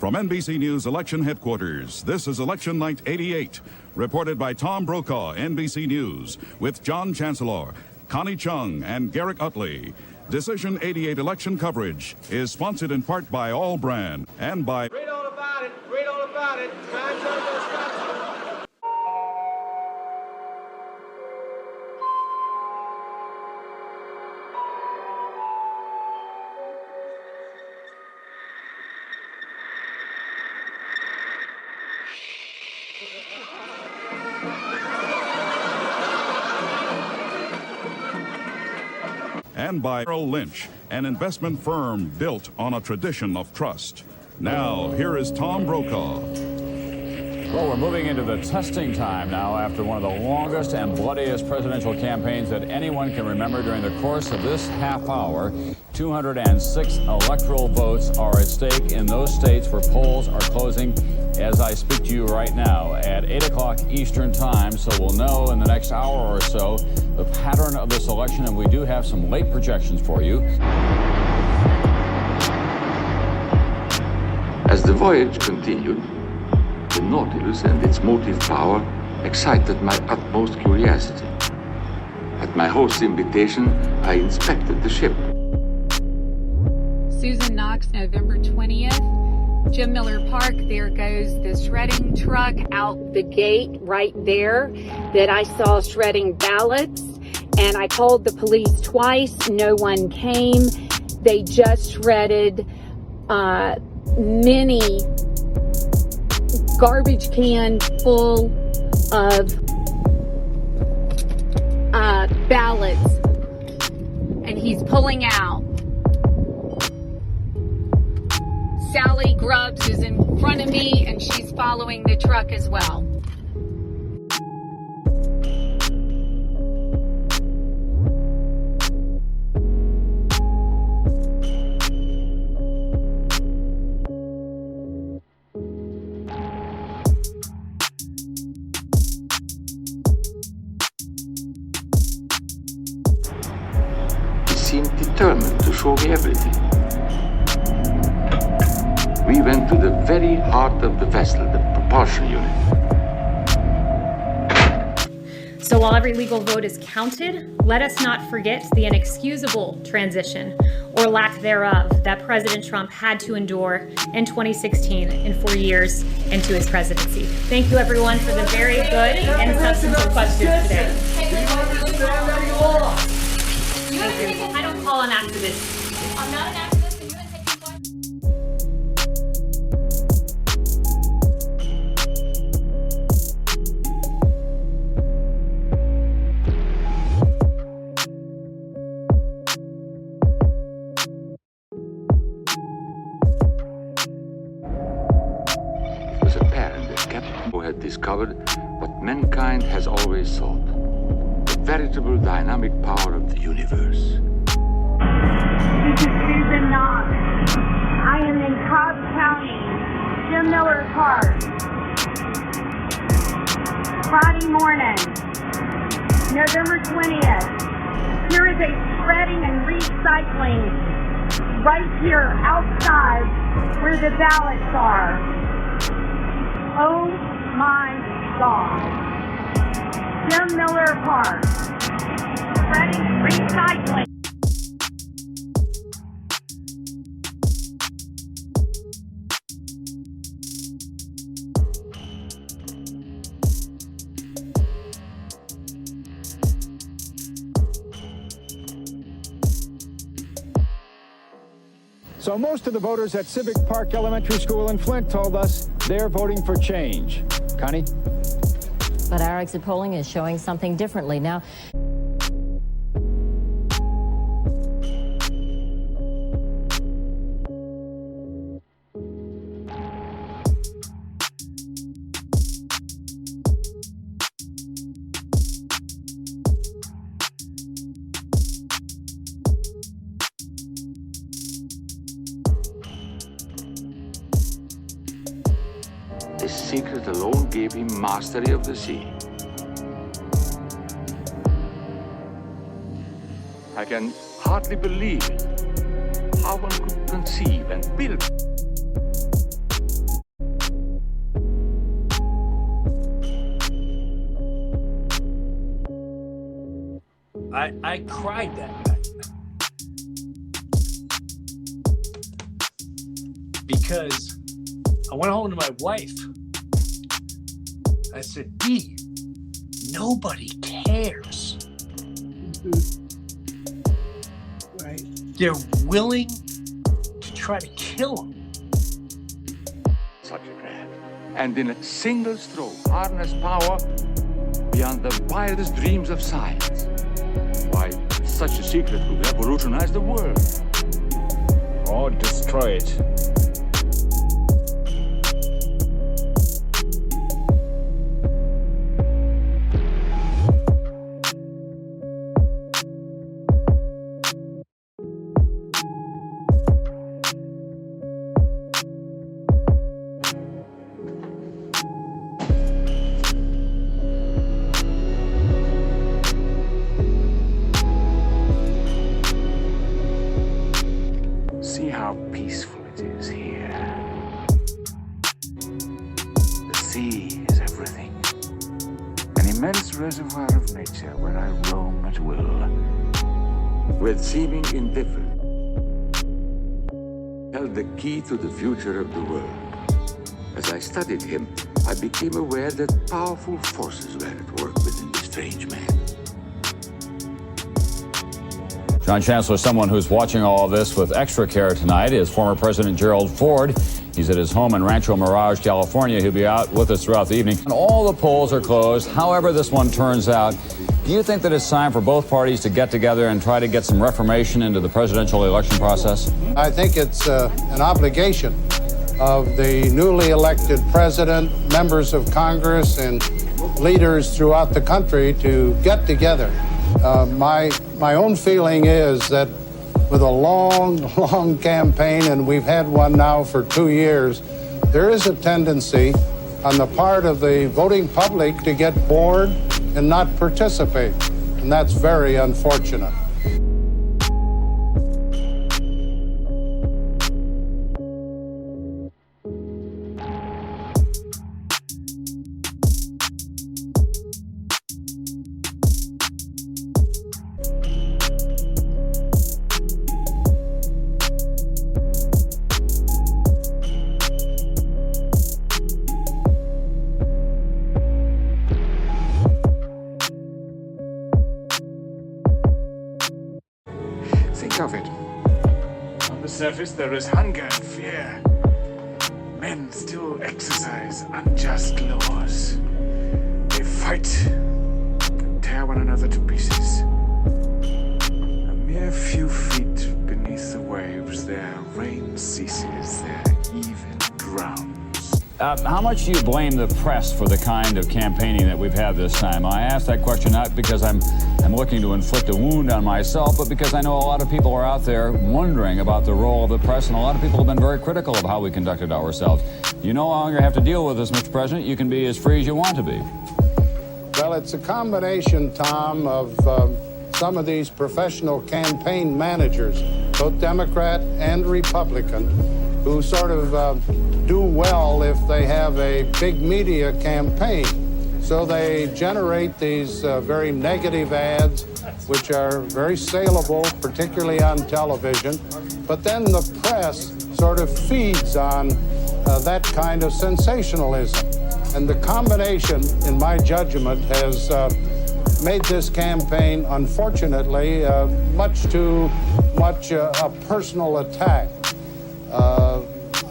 From NBC News Election Headquarters, this is Election Night 88, reported by Tom Brokaw, NBC News, with John Chancellor, Connie Chung, and Garrick Utley. Decision 88 election coverage is sponsored in part by All Brand and by... Read all about it. Read all about it. Time's under Wisconsin. And by Merrill Lynch, an investment firm built on a tradition of trust. Now, here is Tom Brokaw. Well, we're moving into the testing time now after one of the longest and bloodiest presidential campaigns that anyone can remember. During the course of this half hour, 206 electoral votes are at stake in those states where polls are closing as I speak to you right now at 8 o'clock Eastern time. So we'll know in the next hour or so the pattern of this election, and we do have some late projections for you. As the voyage continued, the Nautilus and its motive power excited my utmost curiosity. At my host's invitation, I inspected the ship. Susan Knox, November 20th. Jim Miller Park, there goes the shredding truck out the gate right there that I saw shredding ballots. And I called the police twice. No one came. They just shredded many garbage cans full of ballots. And he's pulling out. Sally Grubbs is in front of me, and she's following the truck as well. He seemed determined to show me everything. We went to the very heart of the vessel, the propulsion unit. So while every legal vote is counted, let us not forget the inexcusable transition, or lack thereof, that President Trump had to endure in 2016 and 4 years into his presidency. Thank you, everyone, for the very good and substantive questions today. Thank you. I don't call an activist. I'm not an activist, and you didn't take these questions. It was apparent that Captain Poe had discovered what mankind has always sought, the veritable dynamic power of the universe. This is Susan Knox. I am in Cobb County, Jim Miller Park. Friday morning, November 20th. Here is a shredding and recycling right here outside where the ballots are. Oh my God. Jim Miller Park. Shredding and recycling. So most of the voters at Civic Park Elementary School in Flint told us they're voting for change. Connie? But our exit polling is showing something differently now. This secret alone gave him mastery of the sea. I can hardly believe it. How one could conceive and build I cried that night. Because I went home to my wife. I said, Dee, nobody cares. Right? They're willing to try to kill him. Such a man. And in a single stroke, harness power beyond the wildest dreams of science. Why, such a secret would revolutionize the world. Or destroy it. See how peaceful it is here. The sea is everything. An immense reservoir of nature where I roam at will. With seeming indifference, held the key to the future of the world. As I studied him, I became aware that powerful forces were at work within this strange man. John Chancellor, someone who's watching all of this with extra care tonight is former President Gerald Ford. He's at his home in Rancho Mirage, California. He'll be out with us throughout the evening. And all the polls are closed. However this one turns out, do you think that it's time for both parties to get together and try to get some reformation into the presidential election process? I think it's an obligation of the newly elected president, members of Congress, and leaders throughout the country to get together. My own feeling is that with a long campaign, and we've had one now for 2 years, there is a tendency on the part of the voting public to get bored and not participate. And that's very unfortunate. Think of it. On the surface, there is hunger and fear. Men still exercise unjust laws. They fight and tear one another to pieces. A mere few feet beneath the waves, their reign ceases, their even drowns. How much do you blame the press for the kind of campaigning that we've had this time? I ask that question not because I'm looking to inflict a wound on myself, but because I know a lot of people are out there wondering about the role of the press, and a lot of people have been very critical of how we conducted ourselves. You no longer have to deal with this, Mr. President. You can be as free as you want to be. Well, it's a combination, Tom, of some of these professional campaign managers, both Democrat and Republican, who sort of do well if they have a big media campaign. So they generate these very negative ads, which are very saleable, particularly on television. But then the press sort of feeds on that kind of sensationalism. And the combination, in my judgment, has made this campaign, unfortunately, much too much a personal attack.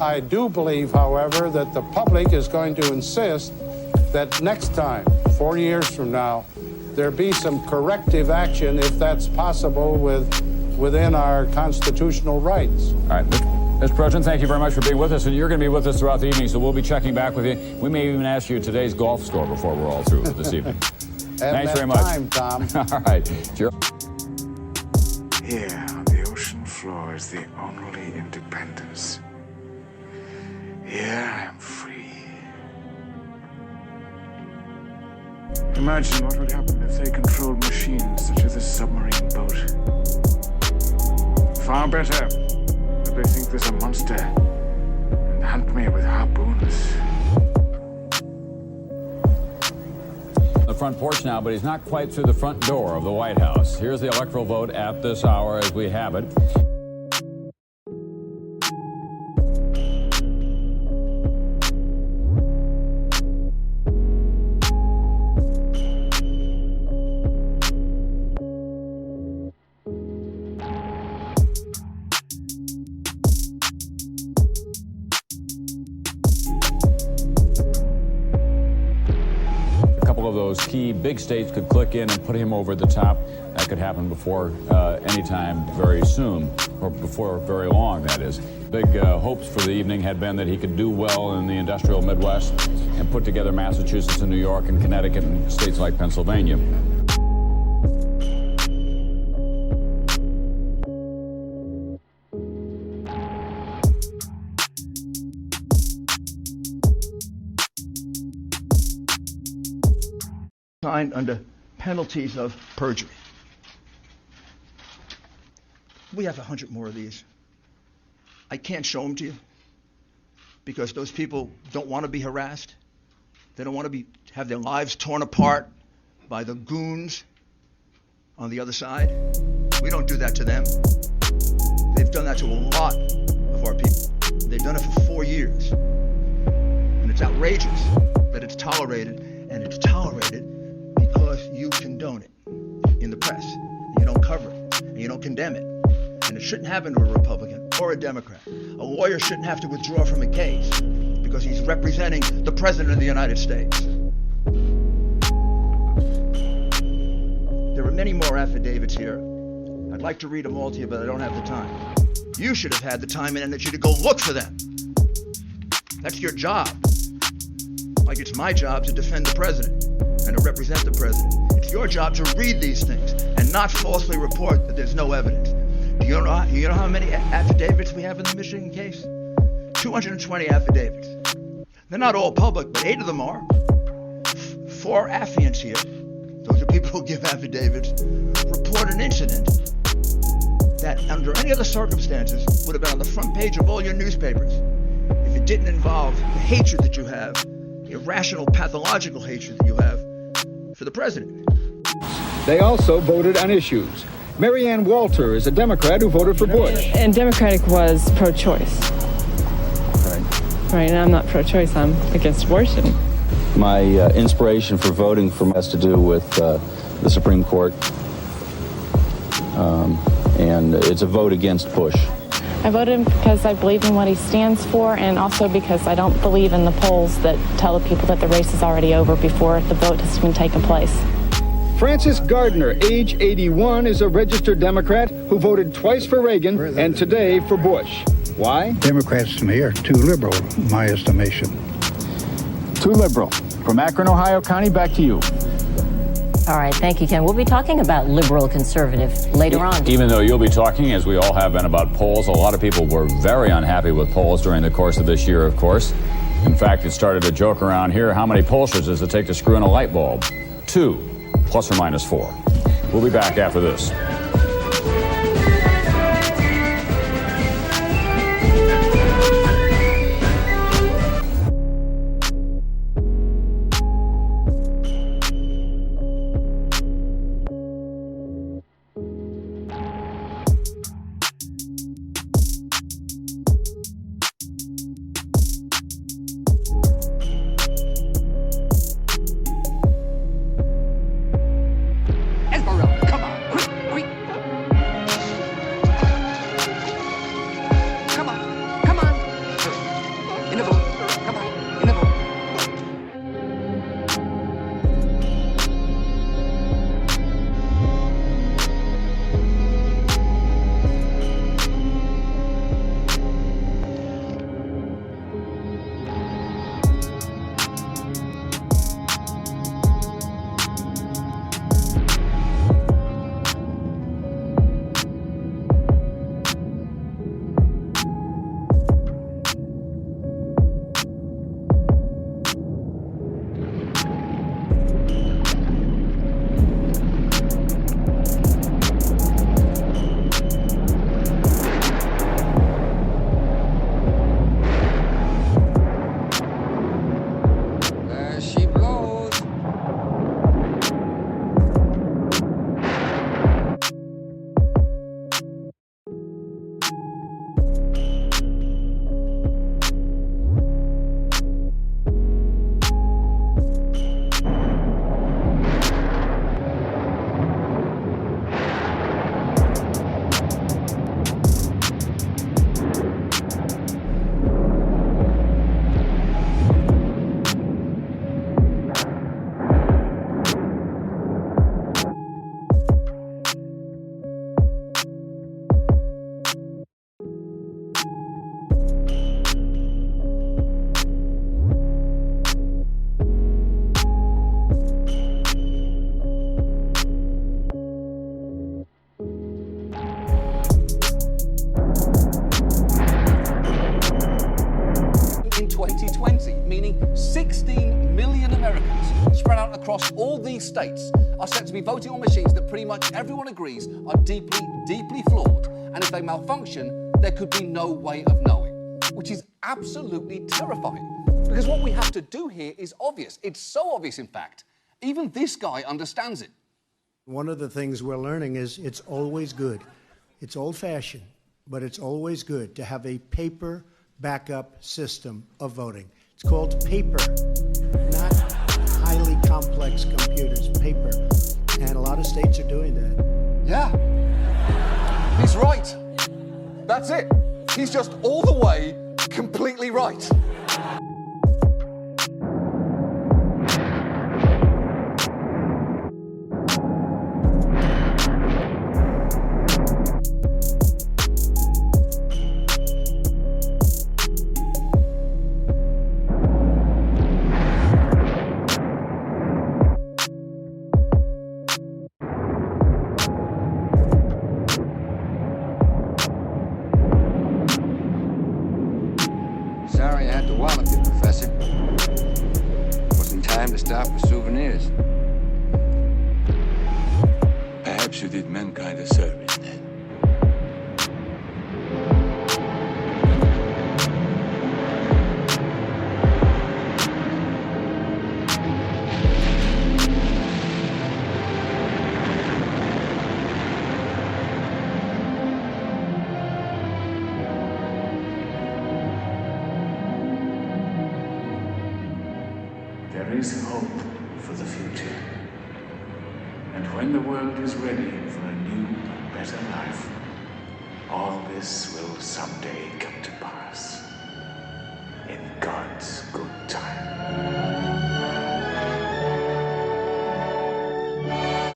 I do believe, however, that the public is going to insist that next time, 4 years from now, there be some corrective action, if that's possible, within our constitutional rights. All right. Mr. President, thank you very much for being with us, and you're going to be with us throughout the evening, so we'll be checking back with you. We may even ask you today's golf score before we're all through this evening. Thanks very much. Time, Tom. All right. Here on the ocean floor is the only independence. Here I am free. Imagine what would happen if they controlled machines such as a submarine boat. Far better if they think there's a monster and hunt me with harpoons. The front porch now, but he's not quite through the front door of the White House. Here's the electoral vote at this hour as we have it. Of those key big states could click in and put him over the top. That could happen before any time very soon, or before very long, that is. Big hopes for the evening had been that he could do well in the industrial Midwest and put together Massachusetts and New York and Connecticut and states like Pennsylvania. Signed under penalties of perjury. We have 100 more of these. I can't show them to you because those people don't want to be harassed. They don't want to have their lives torn apart by the goons on the other side. We don't do that to them. They've done that to a lot of our people. They've done it for 4 years. And it's outrageous that it's tolerated, and it's tolerated because you condone it in the press. You don't cover it, and you don't condemn it. And it shouldn't happen to a Republican or a Democrat. A lawyer shouldn't have to withdraw from a case because he's representing the President of the United States. There are many more affidavits here. I'd like to read them all to you, but I don't have the time. You should have had the time and energy to go look for them. That's your job. Like it's my job to defend the President and to represent the President. It's your job to read these things and not falsely report that there's no evidence. Do you know how many affidavits we have in the Michigan case? 220 affidavits. They're not all public, but 8 of them are. 4 affiants here, those are people who give affidavits, report an incident that under any other circumstances would have been on the front page of all your newspapers if it didn't involve the hatred that you have, the irrational, pathological hatred that you have for the President. They also voted on issues. Marianne Walter is a Democrat who voted for Bush. And Democratic was pro-choice. Right, and I'm not pro-choice, I'm against abortion. My inspiration for voting for has to do with the Supreme Court. And it's a vote against Bush. I voted because I believe in what he stands for, and also because I don't believe in the polls that tell the people that the race is already over before the vote has even taken place. Frances Gardner, age 81, is a registered Democrat who voted twice for Reagan and today for Bush. Why? Democrats to me are too liberal, in my estimation. Too liberal. From Akron, Ohio County, back to you. All right, thank you, Ken. We'll be talking about liberal conservative later on. Even though you'll be talking, as we all have been, about polls, a lot of people were very unhappy with polls during the course of this year, of course. In fact, it started a joke around here. How many pollsters does it take to screw in a light bulb? 2, plus or minus 4. We'll be back after this. across all these states are set to be voting on machines that pretty much everyone agrees are deeply, deeply flawed. And if they malfunction, there could be no way of knowing, which is absolutely terrifying. Because what we have to do here is obvious. It's so obvious, in fact, even this guy understands it. One of the things we're learning is it's always good. It's old-fashioned, but it's always good to have a paper backup system of voting. It's called paper, not highly complex computers, paper. And a lot of states are doing that. Yeah, he's right. That's it. He's just all the way completely right. Sorry I had to wallop you, Professor. Wasn't time to stop for souvenirs. Perhaps you did mankind a service then. There is hope for the future. And when the world is ready for a new, better life, all this will someday come to pass. In